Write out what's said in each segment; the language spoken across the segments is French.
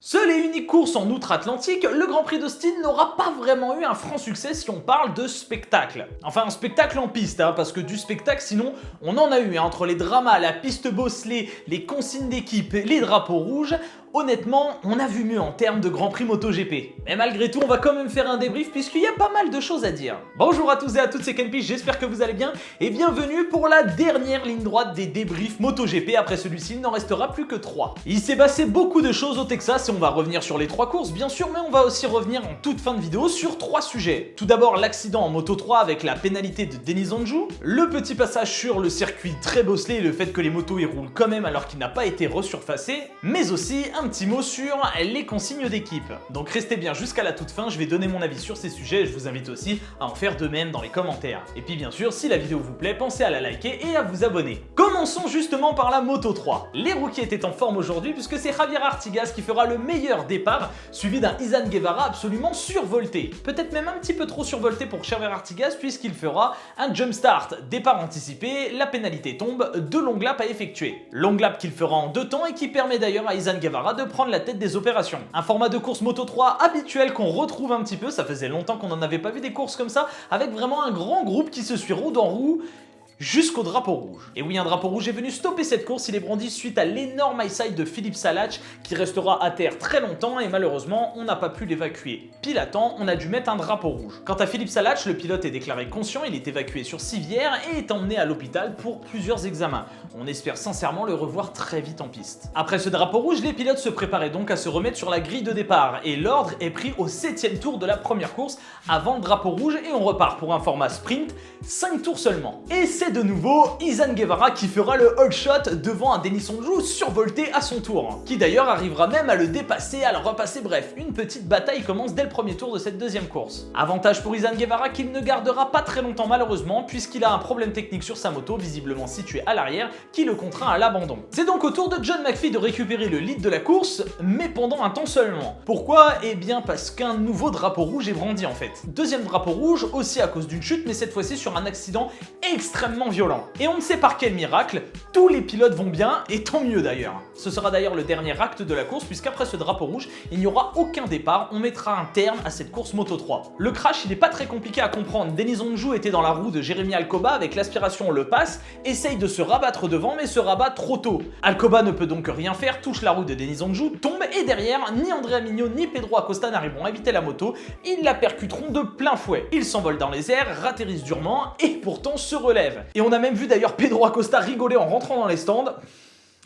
Seule et unique course en outre-Atlantique, le Grand Prix d'Austin n'aura pas vraiment eu un franc succès si on parle de spectacle. Enfin, un spectacle en piste, parce que du spectacle, sinon, on en a eu, entre les dramas, la piste bosselée, les consignes d'équipe, les drapeaux rouges. Honnêtement, on a vu mieux en termes de Grand Prix MotoGP. Mais malgré tout, on va quand même faire un débrief puisqu'il y a pas mal de choses à dire. Bonjour à tous et à toutes, c'est Kenpi, j'espère que vous allez bien et bienvenue pour la dernière ligne droite des débriefs MotoGP. Après celui-ci, il n'en restera plus que 3. Il s'est passé beaucoup de choses au Texas et on va revenir sur les 3 courses bien sûr, mais on va aussi revenir en toute fin de vidéo sur 3 sujets. Tout d'abord, l'accident en Moto 3 avec la pénalité de Denis Ondjou, le petit passage sur le circuit très bosselé et le fait que les motos y roulent quand même alors qu'il n'a pas été resurfacé, mais aussi un petit mot sur les consignes d'équipe. Donc restez bien jusqu'à la toute fin, je vais donner mon avis sur ces sujets et je vous invite aussi à en faire de même dans les commentaires. Et puis bien sûr, si la vidéo vous plaît, pensez à la liker et à vous abonner. Commençons justement par la Moto 3. Les rookies étaient en forme aujourd'hui puisque c'est Javier Artigas qui fera le meilleur départ, suivi d'un Izan Guevara absolument survolté. Peut-être même un petit peu trop survolté pour Javier Artigas puisqu'il fera un jump start, départ anticipé, la pénalité tombe, 2 long laps à effectuer. Long lap qu'il fera en 2 temps et qui permet d'ailleurs à Izan Guevara de prendre la tête des opérations. Un format de course Moto 3 habituel qu'on retrouve un petit peu, ça faisait longtemps qu'on n'en avait pas vu des courses comme ça, avec vraiment un grand groupe qui se suit roue dans roue, jusqu'au drapeau rouge. Et oui, un drapeau rouge est venu stopper cette course, il est brandi suite à l'énorme high side de Philippe Salac qui restera à terre très longtemps et malheureusement on n'a pas pu l'évacuer. Pile à temps, on a dû mettre un drapeau rouge. Quant à Philippe Salac, le pilote est déclaré conscient, il est évacué sur civière et est emmené à l'hôpital pour plusieurs examens. On espère sincèrement le revoir très vite en piste. Après ce drapeau rouge, les pilotes se préparaient donc à se remettre sur la grille de départ et l'ordre est pris au 7e tour de la première course avant le drapeau rouge et on repart pour un format sprint, 5 tours seulement. Et c'est de nouveau Izan Guevara qui fera le hold shot devant un Denis Ondjou survolté à son tour, qui d'ailleurs arrivera même à le dépasser, à le repasser, bref, une petite bataille commence dès le premier tour de cette deuxième course. Avantage pour Izan Guevara qu'il ne gardera pas très longtemps malheureusement puisqu'il a un problème technique sur sa moto, visiblement situé à l'arrière, qui le contraint à l'abandon. C'est donc au tour de John McPhee de récupérer le lead de la course, mais pendant un temps seulement. Pourquoi? Eh bien parce qu'un nouveau drapeau rouge est brandi en fait. Deuxième drapeau rouge, aussi à cause d'une chute, mais cette fois-ci sur un accident extrêmement violent. Et on ne sait par quel miracle, tous les pilotes vont bien, et tant mieux d'ailleurs. Ce sera d'ailleurs le dernier acte de la course, puisqu'après ce drapeau rouge, il n'y aura aucun départ, on mettra un terme à cette course Moto 3. Le crash, il n'est pas très compliqué à comprendre. Denis Ondjou était dans la roue de Jérémy Alcoba, avec l'aspiration le passe, essaye de se rabattre devant, mais se rabat trop tôt. Alcoba ne peut donc rien faire, touche la roue de Denis Ondjou, tombe, et derrière, ni Andrea Mignot ni Pedro Acosta n'arriveront à éviter la moto, ils la percuteront de plein fouet. Ils s'envolent dans les airs, atterrissent durement, et pourtant se relèvent. Et on a même vu d'ailleurs Pedro Acosta rigoler en rentrant dans les stands.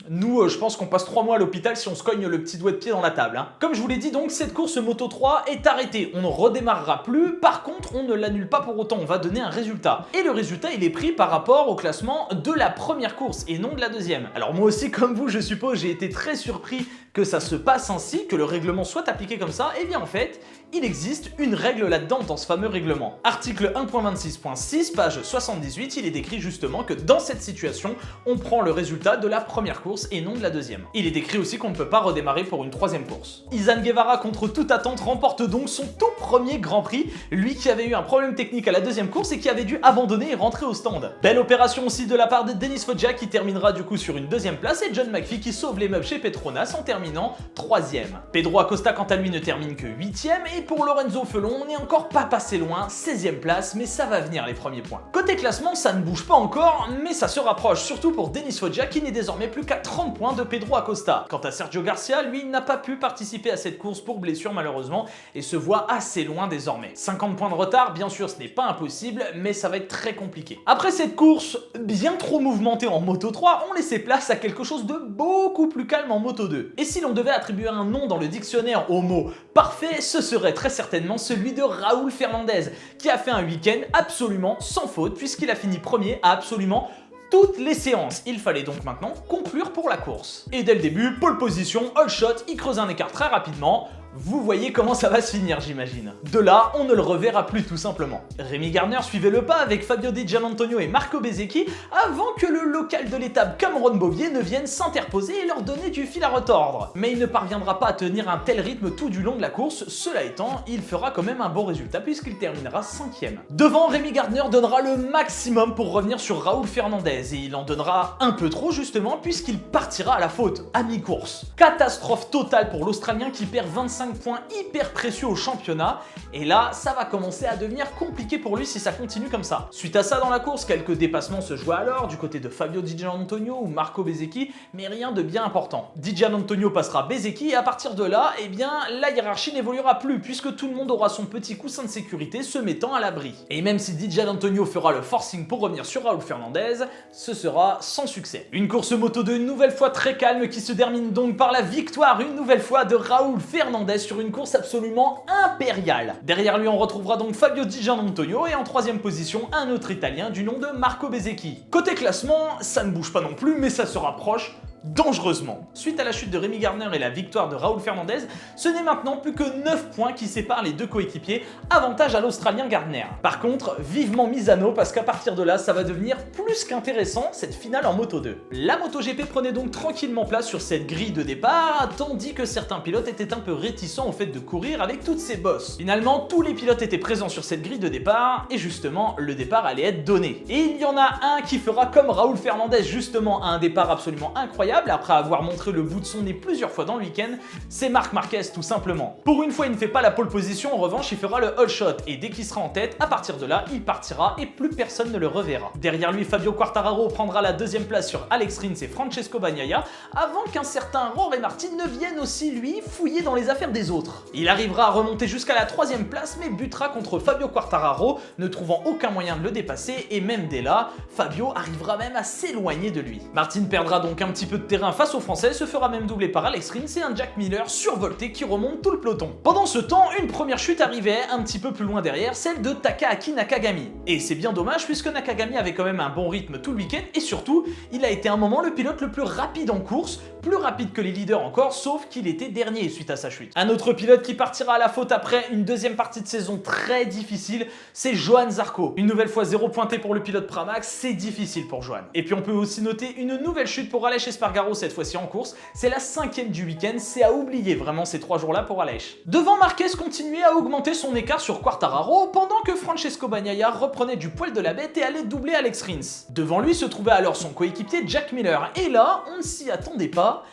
Nous, je pense qu'on passe 3 mois à l'hôpital si on se cogne le petit doigt de pied dans la table. Comme je vous l'ai dit donc, cette course Moto 3 est arrêtée. On ne redémarrera plus, par contre, on ne l'annule pas pour autant, on va donner un résultat. Et le résultat, il est pris par rapport au classement de la première course et non de la deuxième. Alors moi aussi, comme vous, je suppose, j'ai été très surpris que ça se passe ainsi, que le règlement soit appliqué comme ça. Et bien en fait, il existe une règle là-dedans dans ce fameux règlement. Article 1.26.6, page 78, il est décrit justement que dans cette situation, on prend le résultat de la première course et non de la deuxième. Il est décrit aussi qu'on ne peut pas redémarrer pour une troisième course. Izan Guevara, contre toute attente, remporte donc son tout premier Grand Prix, lui qui avait eu un problème technique à la deuxième course et qui avait dû abandonner et rentrer au stand. Belle opération aussi de la part de Denis Foggia qui terminera du coup sur une deuxième place et John McPhee qui sauve les meubles chez Petronas en terminant 3e. Pedro Acosta quant à lui ne termine que 8e et pour Lorenzo Felon, on n'est encore pas passé loin, 16e place, mais ça va venir les premiers points. Côté classement, ça ne bouge pas encore, mais ça se rapproche, surtout pour Denis Foggia qui n'est désormais plus qu'à 30 points de Pedro Acosta. Quant à Sergio Garcia, lui, il n'a pas pu participer à cette course pour blessure malheureusement et se voit assez loin désormais. 50 points de retard, bien sûr ce n'est pas impossible, mais ça va être très compliqué. Après cette course bien trop mouvementée en Moto 3, on laissait place à quelque chose de beaucoup plus calme en Moto 2. Et si l'on devait attribuer un nom dans le dictionnaire au mot parfait, ce serait très certainement celui de Raúl Fernandez, qui a fait un week-end absolument sans faute puisqu'il a fini premier à absolument toutes les séances. Il fallait donc maintenant conclure pour la course. Et dès le début, pole position, all shot, il creuse un écart très rapidement. Vous voyez comment ça va se finir, j'imagine. De là, on ne le reverra plus tout simplement. Rémi Gardner suivait le pas avec Fabio Di Giannantonio et Marco Bezzecchi avant que le local de l'étape Cameron Beaubier ne vienne s'interposer et leur donner du fil à retordre. Mais il ne parviendra pas à tenir un tel rythme tout du long de la course, cela étant, il fera quand même un bon résultat puisqu'il terminera 5ème. Devant, Rémi Gardner donnera le maximum pour revenir sur Raoul Fernandez et il en donnera un peu trop justement puisqu'il partira à la faute à mi-course. Catastrophe totale pour l'Australien qui perd 25 points hyper précieux au championnat et là, ça va commencer à devenir compliqué pour lui si ça continue comme ça. Suite à ça dans la course, quelques dépassements se jouaient alors du côté de Fabio Di Giannantonio ou Marco Bezzecchi, mais rien de bien important. Di Giannantonio passera Bezzecchi et à partir de là, eh bien, la hiérarchie n'évoluera plus puisque tout le monde aura son petit coussin de sécurité se mettant à l'abri. Et même si Di Giannantonio fera le forcing pour revenir sur Raoul Fernandez, ce sera sans succès. Une course moto de une nouvelle fois très calme qui se termine donc par la victoire une nouvelle fois de Raoul Fernandez sur une course absolument impériale. Derrière lui, on retrouvera donc Fabio Di Giannantonio et en 3ème position, un autre Italien du nom de Marco Bezzecchi. Côté classement, ça ne bouge pas non plus, mais ça se rapproche dangereusement. Suite à la chute de Rémi Gardner et la victoire de Raoul Fernandez, ce n'est maintenant plus que 9 points qui séparent les deux coéquipiers, avantage à l'Australien Gardner. Par contre, vivement Misano parce qu'à partir de là, ça va devenir plus qu'intéressant cette finale en Moto 2. La MotoGP prenait donc tranquillement place sur cette grille de départ, tandis que certains pilotes étaient un peu réticents au fait de courir avec toutes ces bosses. Finalement, tous les pilotes étaient présents sur cette grille de départ et justement, le départ allait être donné. Et il y en a un qui fera comme Raoul Fernandez justement un départ absolument incroyable après avoir montré le bout de son nez plusieurs fois dans le week-end, c'est Marc Marquez tout simplement. Pour une fois, il ne fait pas la pole position, en revanche, il fera le all shot et dès qu'il sera en tête, à partir de là, il partira et plus personne ne le reverra. Derrière lui, Fabio Quartararo prendra la 2ème place sur Alex Rins et Francesco Bagnaia avant qu'un certain Jorge Martin ne vienne aussi lui fouiller dans les affaires des autres. Il arrivera à remonter jusqu'à la 3ème place mais butera contre Fabio Quartararo, ne trouvant aucun moyen de le dépasser et même dès là, Fabio arrivera même à s'éloigner de lui. Martin perdra donc un petit peu de terrain face aux Français, se fera même doubler par Alex Rins et un Jack Miller survolté qui remonte tout le peloton. Pendant ce temps, une première chute arrivait un petit peu plus loin derrière, celle de Takaaki Nakagami. Et c'est bien dommage puisque Nakagami avait quand même un bon rythme tout le week-end et surtout, il a été un moment le pilote le plus rapide en course, plus rapide que les leaders encore, sauf qu'il était dernier suite à sa chute. Un autre pilote qui partira à la faute après une 2ème partie de saison très difficile, c'est Johann Zarco. Une nouvelle fois 0 pointé pour le pilote Pramac, c'est difficile pour Johann. Et puis on peut aussi noter une nouvelle chute pour Aleix Espargaro cette fois-ci en course, c'est la 5ème du week-end, c'est à oublier vraiment ces 3 jours-là pour Aleix. Devant, Marquez continuait à augmenter son écart sur Quartararo pendant que Francesco Bagnaia reprenait du poil de la bête et allait doubler Alex Rins. Devant lui se trouvait alors son coéquipier Jack Miller et là, on ne s'y attendait pas.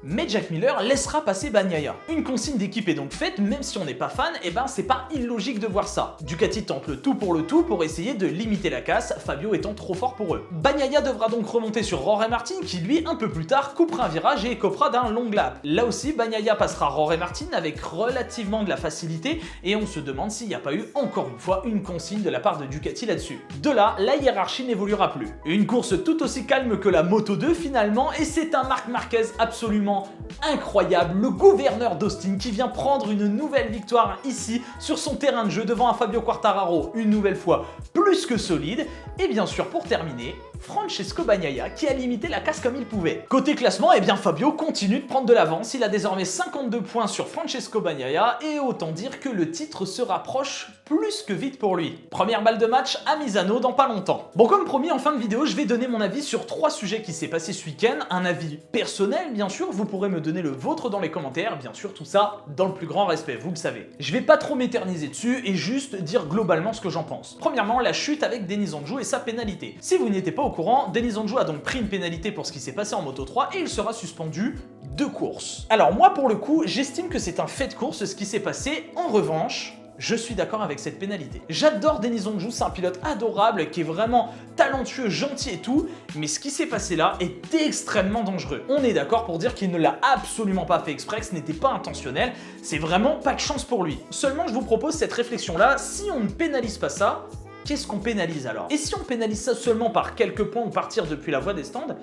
Mais Jack Miller laissera passer Bagnaia. Une consigne d'équipe est donc faite, même si on n'est pas fan, et ben c'est pas illogique de voir ça. Ducati tente le tout pour essayer de limiter la casse, Fabio étant trop fort pour eux. Bagnaia devra donc remonter sur Jorge Martin qui lui, un peu plus tard, coupera un virage et écopera d'un long lap. Là aussi, Bagnaia passera Jorge Martin avec relativement de la facilité et on se demande s'il n'y a pas eu encore une fois une consigne de la part de Ducati là-dessus. De là, la hiérarchie n'évoluera plus. Une course tout aussi calme que la Moto 2 finalement et c'est un Marc Marquez absolument incroyable, le gouverneur d'Austin qui vient prendre une nouvelle victoire ici sur son terrain de jeu devant un Fabio Quartararo une nouvelle fois plus que solide et bien sûr pour terminer Francesco Bagnaia qui a limité la casse comme il pouvait. Côté classement, eh bien Fabio continue de prendre de l'avance, il a désormais 52 points sur Francesco Bagnaia et autant dire que le titre se rapproche plus que vite pour lui. Première balle de match à Misano dans pas longtemps. Bon, comme promis en fin de vidéo, je vais donner mon avis sur 3 sujets qui s'est passé ce week-end, un avis personnel bien sûr, vous pourrez me donner le vôtre dans les commentaires, bien sûr tout ça dans le plus grand respect, vous le savez. Je vais pas trop m'éterniser dessus et juste dire globalement ce que j'en pense. Premièrement, la chute avec Denis Ondjou et sa pénalité. Si vous n'étiez pas au courant, Denis Ondjou a donc pris une pénalité pour ce qui s'est passé en Moto 3 et il sera suspendu 2 courses. Alors moi pour le coup, j'estime que c'est un fait de course ce qui s'est passé. En revanche, je suis d'accord avec cette pénalité. J'adore Denis Ondjou, c'est un pilote adorable qui est vraiment talentueux, gentil et tout, mais ce qui s'est passé là est extrêmement dangereux. On est d'accord pour dire qu'il ne l'a absolument pas fait exprès, que ce n'était pas intentionnel, c'est vraiment pas de chance pour lui. Seulement je vous propose cette réflexion là, si on ne pénalise pas ça, qu'est-ce qu'on pénalise alors? Et si on pénalise ça seulement par quelques points ou partir depuis la voie des stands,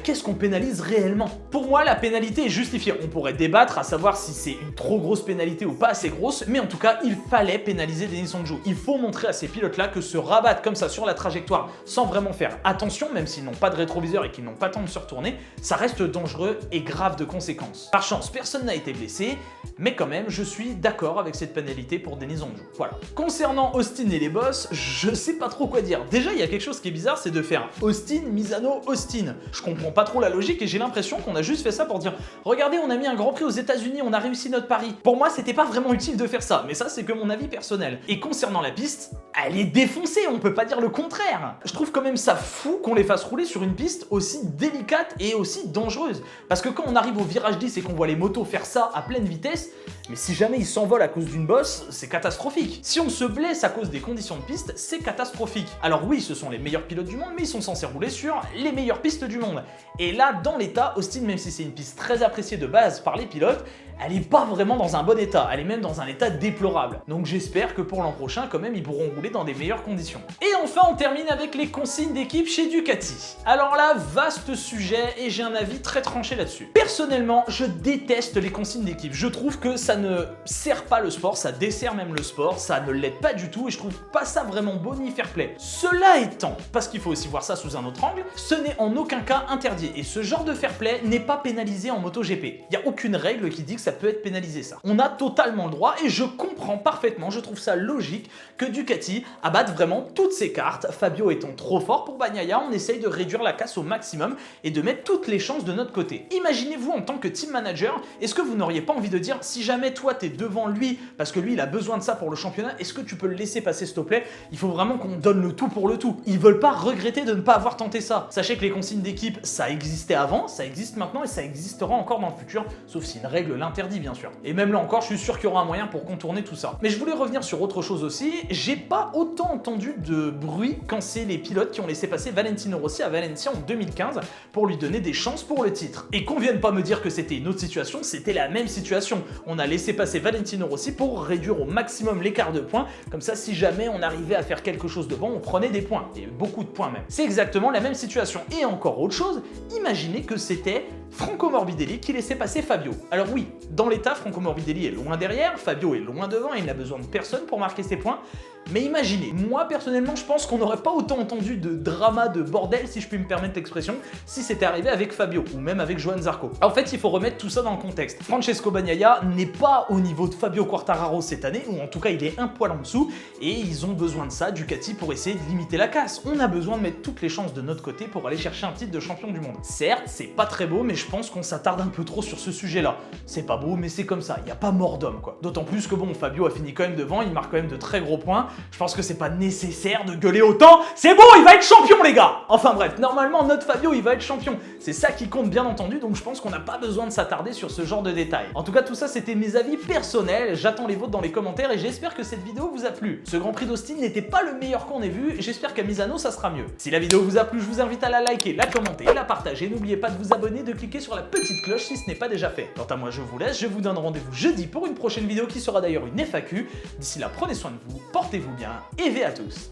qu'est-ce qu'on pénalise réellement? Pour moi, la pénalité est justifiée. On pourrait débattre à savoir si c'est une trop grosse pénalité ou pas assez grosse, mais en tout cas, il fallait pénaliser Denis Hongju. Il faut montrer à ces pilotes-là que se rabattre comme ça sur la trajectoire sans vraiment faire attention, même s'ils n'ont pas de rétroviseur et qu'ils n'ont pas le temps de se retourner, ça reste dangereux et grave de conséquences. Par chance, personne n'a été blessé, mais quand même, je suis d'accord avec cette pénalité pour Denis Hongju. Voilà. Concernant Austin et les boss, je sais pas trop quoi dire. Déjà, il y a quelque chose qui est bizarre, c'est de faire Austin, Misano, Austin. Je comprends pas trop la logique et j'ai l'impression qu'on a juste fait ça pour dire regardez, on a mis un Grand Prix aux États-Unis, on a réussi notre pari. Pour moi, c'était pas vraiment utile de faire ça, mais ça, c'est que mon avis personnel. Et concernant la piste, elle est défoncée, on peut pas dire le contraire. Je trouve quand même ça fou qu'on les fasse rouler sur une piste aussi délicate et aussi dangereuse. Parce que quand on arrive au virage 10 et qu'on voit les motos faire ça à pleine vitesse, mais si jamais ils s'envolent à cause d'une bosse, c'est catastrophique. Si on se blesse à cause des conditions de piste, c'est catastrophique. Alors oui, ce sont les meilleurs pilotes du monde, mais ils sont censés rouler sur les meilleures pistes du monde. Et là, dans l'état, Austin, même si c'est une piste très appréciée de base par les pilotes, elle n'est pas vraiment dans un bon état, elle est même dans un état déplorable. Donc j'espère que pour l'an prochain, quand même, ils pourront rouler dans des meilleures conditions. Et enfin, on termine avec les consignes d'équipe chez Ducati. Alors là, vaste sujet et j'ai un avis très tranché là-dessus. Personnellement, je déteste les consignes d'équipe. Je trouve que ça ne sert pas le sport, ça dessert même le sport, ça ne l'aide pas du tout et je trouve pas ça vraiment beau ni fair play. Cela étant, parce qu'il faut aussi voir ça sous un autre angle, ce n'est en aucun cas interdit et ce genre de fair play n'est pas pénalisé en MotoGP. Il n'y a aucune règle qui dit que ça peut être pénalisé ça. On a totalement le droit et je comprends parfaitement, je trouve ça logique que Ducati abatte vraiment toutes ses cartes. Fabio étant trop fort pour Bagnaia, on essaye de réduire la casse au maximum et de mettre toutes les chances de notre côté. Imaginez-vous en tant que team manager, est-ce que vous n'auriez pas envie de dire si jamais toi t'es devant lui parce que lui il a besoin de ça pour le championnat, est-ce que tu peux le laisser passer s'il te plaît? Il faut vraiment qu'on donne le tout pour le tout. Ils veulent pas regretter de ne pas avoir tenté ça. Sachez que les consignes d'équipe, ça existait avant, ça existe maintenant et ça existera encore dans le futur, sauf si une règle l'interdit bien sûr. Et même là encore, je suis sûr qu'il y aura un moyen pour contourner tout ça. Mais je voulais revenir sur autre chose aussi, j'ai pas autant entendu de bruit quand c'est les pilotes qui ont laissé passer Valentino Rossi à Valencia en 2015 pour lui donner des chances pour le titre. Et qu'on vienne pas me dire que c'était une autre situation, c'était la même situation. On a laissé passer Valentino Rossi pour réduire au maximum l'écart de points, comme ça si jamais on arrivait à faire quelque chose de bon, on prenait des points, et beaucoup de points même. C'est exactement la même situation. Et encore autre chose, imaginez que c'était Franco Morbidelli qui laissait passer Fabio. Alors oui, dans l'état, Franco Morbidelli est loin derrière, Fabio est loin devant et il n'a besoin de personne pour marquer ses points. Mais imaginez, moi personnellement je pense qu'on n'aurait pas autant entendu de drama, de bordel si je puis me permettre l'expression, si c'était arrivé avec Fabio ou même avec Johann Zarco. En fait il faut remettre tout ça dans le contexte. Francesco Bagnaia n'est pas au niveau de Fabio Quartararo cette année, ou en tout cas il est un poil en dessous, et ils ont besoin de ça, Ducati, pour essayer de limiter la casse. On a besoin de mettre toutes les chances de notre côté pour aller chercher un titre de champion du monde. Certes, c'est pas très beau, mais je pense qu'on s'attarde un peu trop sur ce sujet-là. C'est pas beau, mais c'est comme ça, il n'y a pas mort d'homme quoi. D'autant plus que bon, Fabio a fini quand même devant, il marque quand même de très gros points. Je pense que c'est pas nécessaire de gueuler autant. C'est bon, il va être champion les gars. Enfin bref, normalement notre Fabio il va être champion. C'est ça qui compte bien entendu, donc je pense qu'on n'a pas besoin de s'attarder sur ce genre de détails. En tout cas tout ça c'était mes avis personnels, j'attends les vôtres dans les commentaires et j'espère que cette vidéo vous a plu. Ce Grand Prix d'Austin n'était pas le meilleur qu'on ait vu, j'espère qu'à Misano ça sera mieux. Si la vidéo vous a plu, je vous invite à la liker, la commenter, la partager. N'oubliez pas de vous abonner, de cliquer sur la petite cloche si ce n'est pas déjà fait. Quant à moi je vous laisse, je vous donne rendez-vous jeudi pour une prochaine vidéo qui sera d'ailleurs une FAQ. D'ici là prenez soin de vous, portez-vous bien et à tous.